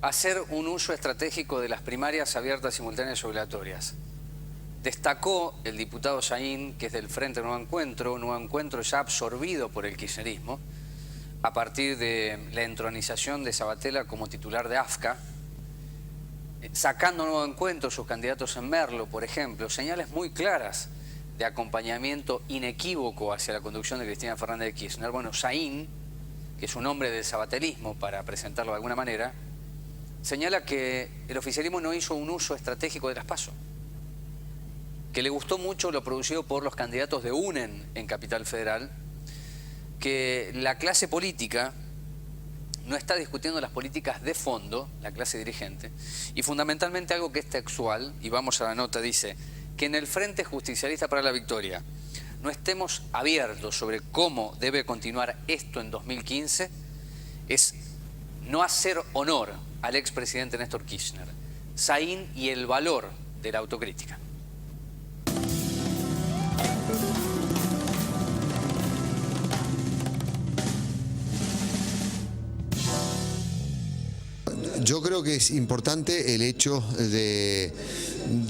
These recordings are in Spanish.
hacer un uso estratégico de las primarias abiertas, simultáneas y obligatorias. Destacó el diputado Saín, que es del Frente Nuevo Encuentro ya absorbido por el kirchnerismo, a partir de la entronización de Sabatella como titular de AFCA, sacando Nuevo Encuentro sus candidatos en Merlo, por ejemplo, señales muy claras de acompañamiento inequívoco hacia la conducción de Cristina Fernández de Kirchner. Bueno, Saín, que es un hombre del sabatelismo, para presentarlo de alguna manera, señala que el oficialismo no hizo un uso estratégico de las PASO, que le gustó mucho lo producido por los candidatos de UNEN en Capital Federal, que la clase política no está discutiendo las políticas de fondo, la clase dirigente, y fundamentalmente algo que es textual, y vamos a la nota, dice que en el Frente Justicialista para la Victoria no estemos abiertos sobre cómo debe continuar esto en 2015, es no hacer honor al expresidente Néstor Kirchner, Saín y el valor de la autocrítica. Yo creo que es importante el hecho de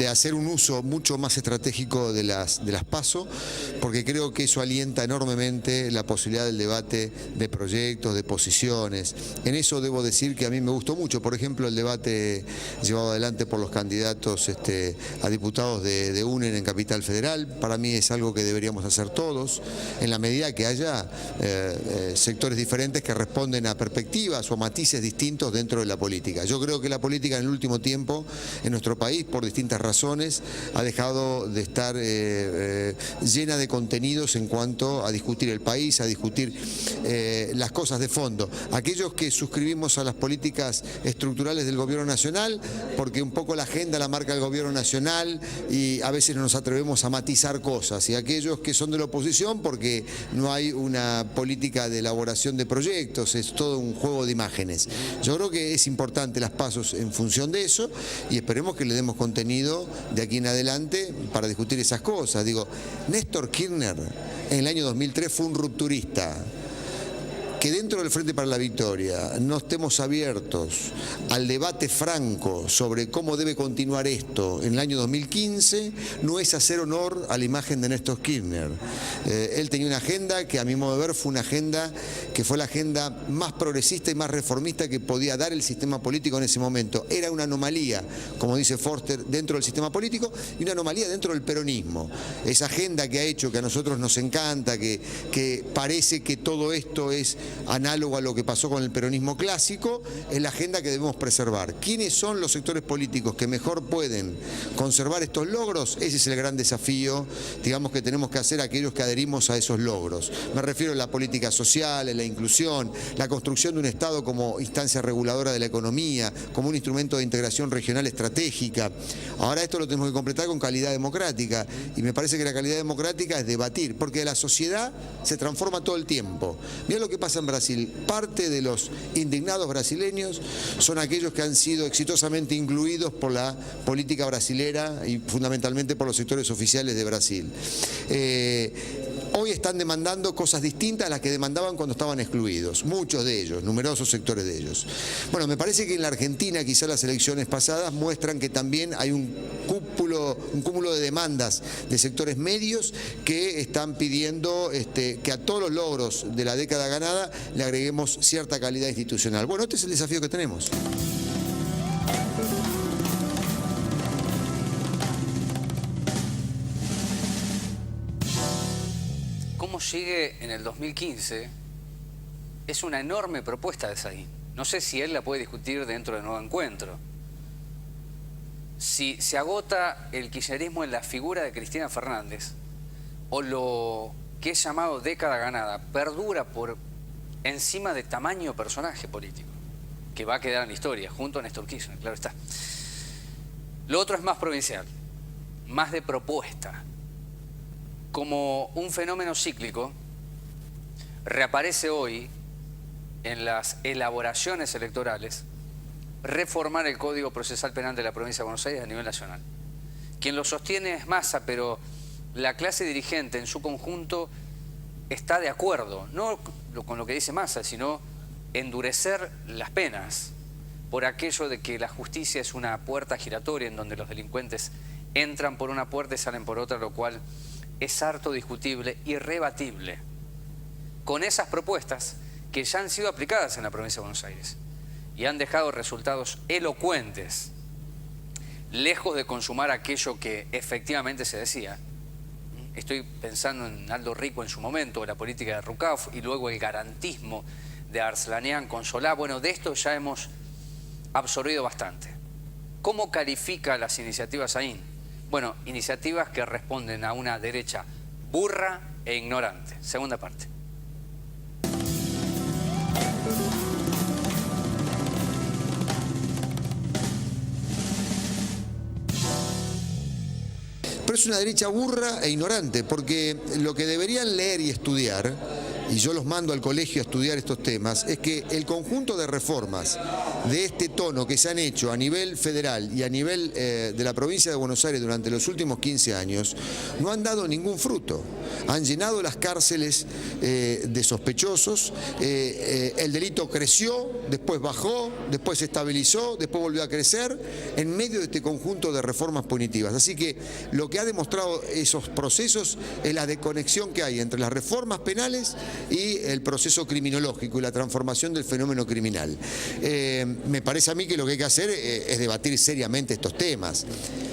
hacer un uso mucho más estratégico de las PASO, porque creo que eso alienta enormemente la posibilidad del debate de proyectos, de posiciones. En eso debo decir que a mí me gustó mucho, por ejemplo, el debate llevado adelante por los candidatos a diputados de UNEN en Capital Federal. Para mí es algo que deberíamos hacer todos, en la medida que haya sectores diferentes que responden a perspectivas o matices distintos dentro de la política. Yo creo que la política en el último tiempo en nuestro país, por distintas razones, ha dejado de estar llena de contenidos en cuanto a discutir el país, a discutir las cosas de fondo. Aquellos que suscribimos a las políticas estructurales del gobierno nacional, porque un poco la agenda la marca el gobierno nacional y a veces no nos atrevemos a matizar cosas, y aquellos que son de la oposición porque no hay una política de elaboración de proyectos, es todo un juego de imágenes. Yo creo que es importante las PASO en función de eso y esperemos que le demos contenido de aquí en adelante para discutir esas cosas. Digo, Néstor Kirchner en el año 2003 fue un rupturista. Que dentro del Frente para la Victoria no estemos abiertos al debate franco sobre cómo debe continuar esto en el año 2015 no es hacer honor a la imagen de Néstor Kirchner. Él tenía una agenda que a mi modo de ver fue una agenda que fue la agenda más progresista y más reformista que podía dar el sistema político en ese momento. Era una anomalía, como dice Forster, dentro del sistema político y una anomalía dentro del peronismo. Esa agenda que ha hecho que a nosotros nos encanta, que parece que todo esto es análogo a lo que pasó con el peronismo clásico, es la agenda que debemos preservar. ¿Quiénes son los sectores políticos que mejor pueden conservar estos logros? Ese es el gran desafío, digamos, que tenemos que hacer aquellos que adherimos a esos logros. Me refiero a la política social, a la inclusión, la construcción de un Estado como instancia reguladora de la economía, como un instrumento de integración regional estratégica. Ahora esto lo tenemos que completar con calidad democrática y me parece que la calidad democrática es debatir, porque la sociedad se transforma todo el tiempo. Mirá lo que pasa en Brasil. Parte de los indignados brasileños son aquellos que han sido exitosamente incluidos por la política brasilera y fundamentalmente por los sectores oficiales de Brasil. Hoy están demandando cosas distintas a las que demandaban cuando estaban excluidos, muchos de ellos, numerosos sectores de ellos. Bueno, me parece que en la Argentina quizá las elecciones pasadas muestran que también hay un cúmulo de demandas de sectores medios que están pidiendo que a todos los logros de la década ganada le agreguemos cierta calidad institucional. Bueno, este es el desafío que tenemos. ¿Cómo sigue en el 2015? Es una enorme propuesta de Saín. No sé si él la puede discutir dentro de Nuevo Encuentro. Si se agota el kirchnerismo en la figura de Cristina Fernández, o lo que es llamado década ganada, perdura por encima de tamaño personaje político, que va a quedar en la historia, junto a Néstor Kirchner, claro está. Lo otro es más provincial, más de propuesta. Como un fenómeno cíclico, reaparece hoy en las elaboraciones electorales reformar el Código Procesal Penal de la provincia de Buenos Aires a nivel nacional. Quien lo sostiene es Massa, pero la clase dirigente en su conjunto está de acuerdo, no con lo que dice Massa, sino endurecer las penas, por aquello de que la justicia es una puerta giratoria en donde los delincuentes entran por una puerta y salen por otra, lo cual es harto discutible y rebatible con esas propuestas que ya han sido aplicadas en la provincia de Buenos Aires y han dejado resultados elocuentes, lejos de consumar aquello que efectivamente se decía. Estoy pensando en Aldo Rico en su momento, la política de Rucauf y luego el garantismo de Arslanian con Solá. Bueno, de esto ya hemos absorbido bastante. ¿Cómo califica las iniciativas Saín? Bueno, iniciativas que responden a una derecha burra e ignorante. Segunda parte. Pero es una derecha burra e ignorante, porque lo que deberían leer y estudiar, y yo los mando al colegio a estudiar estos temas, es que el conjunto de reformas de este tono que se han hecho a nivel federal y a nivel de la provincia de Buenos Aires durante los últimos 15 años no han dado ningún fruto. Han llenado las cárceles de sospechosos, el delito creció, después bajó, después se estabilizó, después volvió a crecer en medio de este conjunto de reformas punitivas. Así que lo que ha demostrado esos procesos es la desconexión que hay entre las reformas penales y el proceso criminológico y la transformación del fenómeno criminal. Me parece a mí que lo que hay que hacer es debatir seriamente estos temas.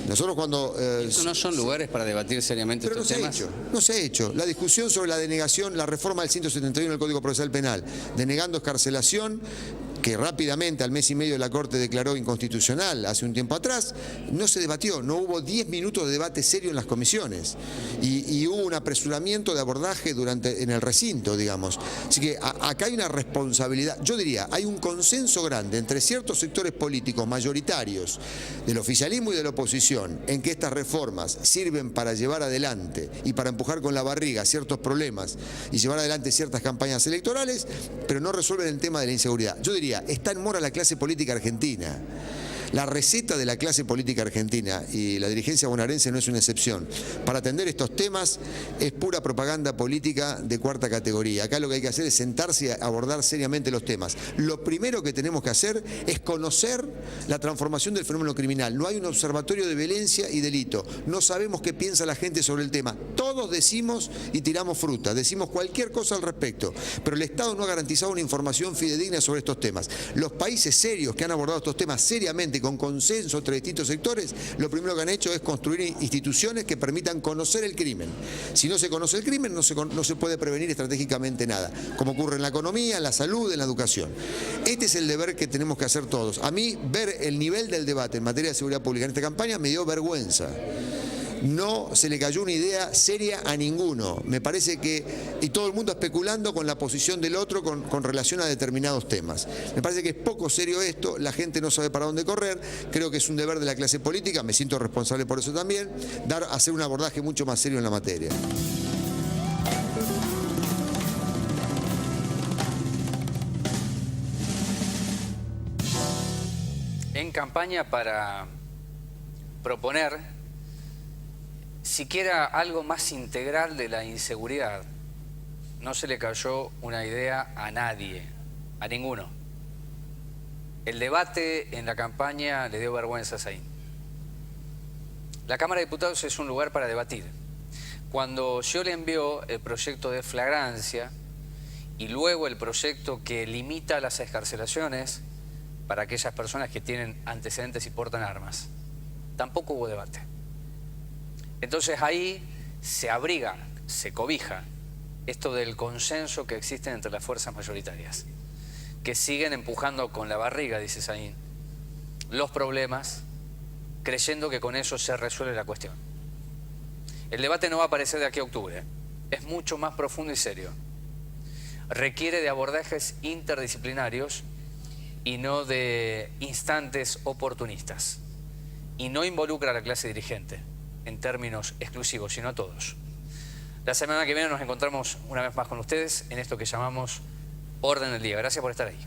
Nosotros cuando... ¿Estos no son lugares para debatir seriamente estos temas? No se ha hecho. La discusión sobre la denegación, la reforma del 171 del Código Procesal Penal, denegando escarcelación, que rápidamente al mes y medio la Corte declaró inconstitucional hace un tiempo atrás, no se debatió, no hubo 10 minutos de debate serio en las comisiones y hubo un apresuramiento de abordaje en el recinto, digamos. Así que acá hay una responsabilidad, yo diría, hay un consenso grande entre ciertos sectores políticos mayoritarios del oficialismo y de la oposición en que estas reformas sirven para llevar adelante y para empujar con la barriga ciertos problemas y llevar adelante ciertas campañas electorales, pero no resuelven el tema de la inseguridad. Yo diría, está en mora la clase política argentina. La receta de la clase política argentina, y la dirigencia bonaerense no es una excepción, para atender estos temas es pura propaganda política de cuarta categoría. Acá lo que hay que hacer es sentarse y abordar seriamente los temas. Lo primero que tenemos que hacer es conocer la transformación del fenómeno criminal. No hay un observatorio de violencia y delito. No sabemos qué piensa la gente sobre el tema. Todos decimos y tiramos fruta, decimos cualquier cosa al respecto, pero el Estado no ha garantizado una información fidedigna sobre estos temas. Los países serios que han abordado estos temas seriamente, con consenso entre distintos sectores, lo primero que han hecho es construir instituciones que permitan conocer el crimen. Si no se conoce el crimen, no se puede prevenir estratégicamente nada, como ocurre en la economía, en la salud, en la educación. Este es el deber que tenemos que hacer todos. A mí, ver el nivel del debate en materia de seguridad pública en esta campaña me dio vergüenza. No se le cayó una idea seria a ninguno. Me parece que, y todo el mundo especulando con la posición del otro con relación a determinados temas. Me parece que es poco serio esto, la gente no sabe para dónde correr, creo que es un deber de la clase política, me siento responsable por eso también, hacer un abordaje mucho más serio en la materia. En campaña para proponer siquiera algo más integral de la inseguridad, no se le cayó una idea a nadie, a ninguno. El debate en la campaña le dio vergüenza a Saín. La Cámara de Diputados es un lugar para debatir. Cuando yo le envió el proyecto de flagrancia y luego el proyecto que limita las excarcelaciones para aquellas personas que tienen antecedentes y portan armas, tampoco hubo debate. Entonces ahí se abriga, se cobija esto del consenso que existe entre las fuerzas mayoritarias, que siguen empujando con la barriga, dice Saín, los problemas, creyendo que con eso se resuelve la cuestión. El debate no va a aparecer de aquí a octubre, es mucho más profundo y serio. Requiere de abordajes interdisciplinarios y no de instantes oportunistas. Y no involucra a la clase dirigente en términos exclusivos, sino a todos. La semana que viene nos encontramos una vez más con ustedes en esto que llamamos Orden del Día. Gracias por estar ahí.